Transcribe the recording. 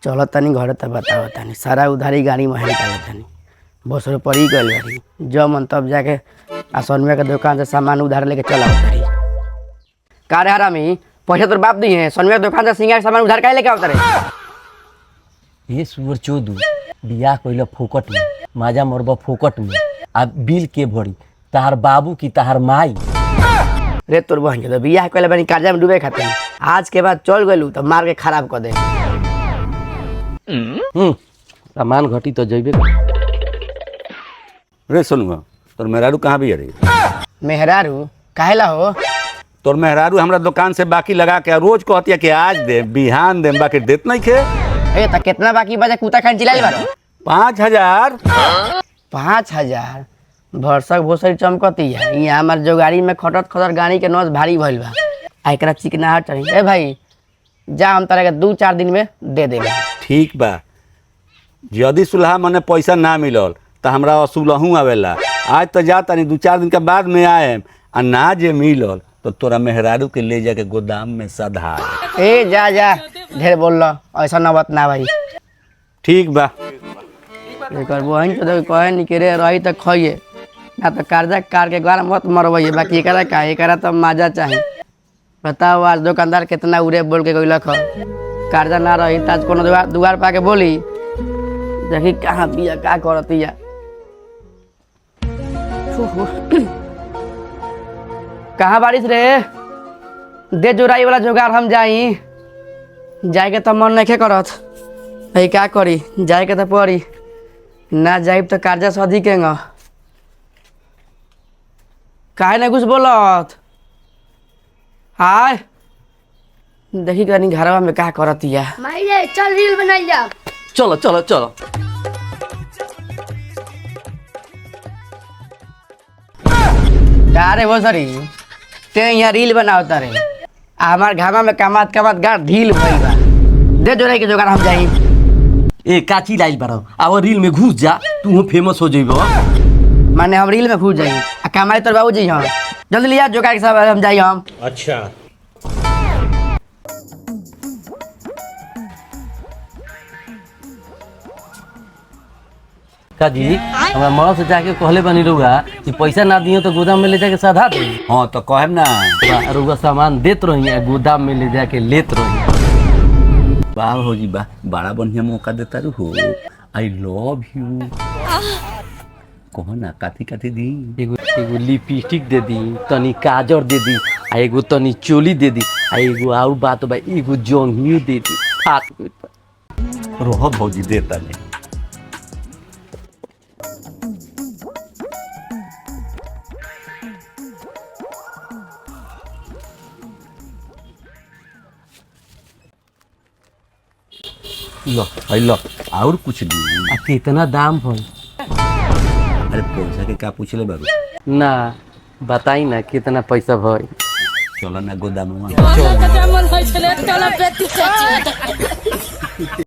चलो तनी घर तक बताओ तनी सारा उधारी गाड़ी में निकाल तनी बस पड़ी गल गाड़ी जब मन तब जाके सोनवे के दुकान से सामान उधार लेके चला उतारी का रे हरामी पैसा तो बाप दी है सोनवे के दुकान से सिंगार सामान उधार काहे लेके उतारे ये सुअर चोदू बियाह कइला फोकट में माजा मरबा फोकट में आ बिल के भरी तार बाबू की तार माई रे तोर बहन के तो बियाह कइले बानी कर्जा में डूबे खाते आज के बाद चल गलू तो मार के खराब कर दे सामान घटी तो जइबे रे सोनुआ तोर मेहरारू कहाँ भी अरे मेहरारू काहेला हो तोर मेहरारू हमरा दुकान से बाकी लगा के रोज कहती है कि आज दे बिहान दे बाकी देत नहीं खे ए त कितना बाकी बजे कुत्ता खान चिल्लाइल बारो 5,000 5,000 भरसक भोसरी चमकती है यहाँ हमार जो गाड़ी में खटत खटर गाड़ी के नस भारी भइल बा आ एकरा चिकनाहट चढ़ी ए भाई जा हम तारे के 2-4 दिन में दे देबे ठीक बा यदि सुलहा मने पैसा ना मिलल तो हमरा असुलहू आवेला आज तो जा तनी 2-4 दिन के बाद में आए आ ना जे मिलल तो तोरा मेहरारू के ले जाके गोदाम में सधा ए जा जा ढेर बोल लो ऐसा न बात ना भाई ठीक बा एकर बहन के तो कहे नहीं के रे रही तो खइए ना तो कर्जा कार के गार मत मरवाइए बाकी एकरा का एकरा तो मजा चाहिए बताओ आज दुकानदार कितना उड़े बोल के गइलक ह कर्जा ना रही ताज कोनो दुआर पाके बोली देखी कहाँ बिया का करतिया कहाँ बारिश रे दे जोराई वाला जुगाड़ हम जाई जाए के तो मन नहीं करत भाई क्या करी जाए के तो पड़ी ना जाइब तो कर्जा से अधिक काहे ना कुछ बोलत हाय देखी कनी घरवा में का करतिया माई रे चल रील बनाई जा चलो चलो चलो का रे भोसरी ते यहाँ रील बनाओ तारे हमार घामा में कमात कमात गाड़ ढील भइल बा दे जोराई के जुगाड़ हम जाई ए काची लाइल बारो आव रील में घुस जा तू फेमस हो जइबो माने हम रील में घुस जाई आ कमाई तोर बाबू जी हम जल्दी लिया जुगाड़ के साथ हम जाई हम अच्छा का जी हमरा मौत से जाके कहले बनी रहुआ कि पैसा ना दियो तो गोदाम में ले जाके साधा दे हाँ तो कहब ना रहुआ सामान देत रही गोदाम में ले जाके लेत रही वाह हो जी वाह बड़ा बढ़िया मौका देता रू हो आई लव यू कहो ना काती काती दी एगो लिपस्टिक दे दी तनी काजर दे दी आ एगो तनी चोली दे दी आ एगो और बात बा एगो जोंघियो दे दी हाथ रोह भौजी देता नहीं लो आई लो और कुछ दी आ कितना दाम हो अरे पैसा के का पूछ ले बाबू ना बताई ना कितना पैसा भई चलो ना गोदाम में चल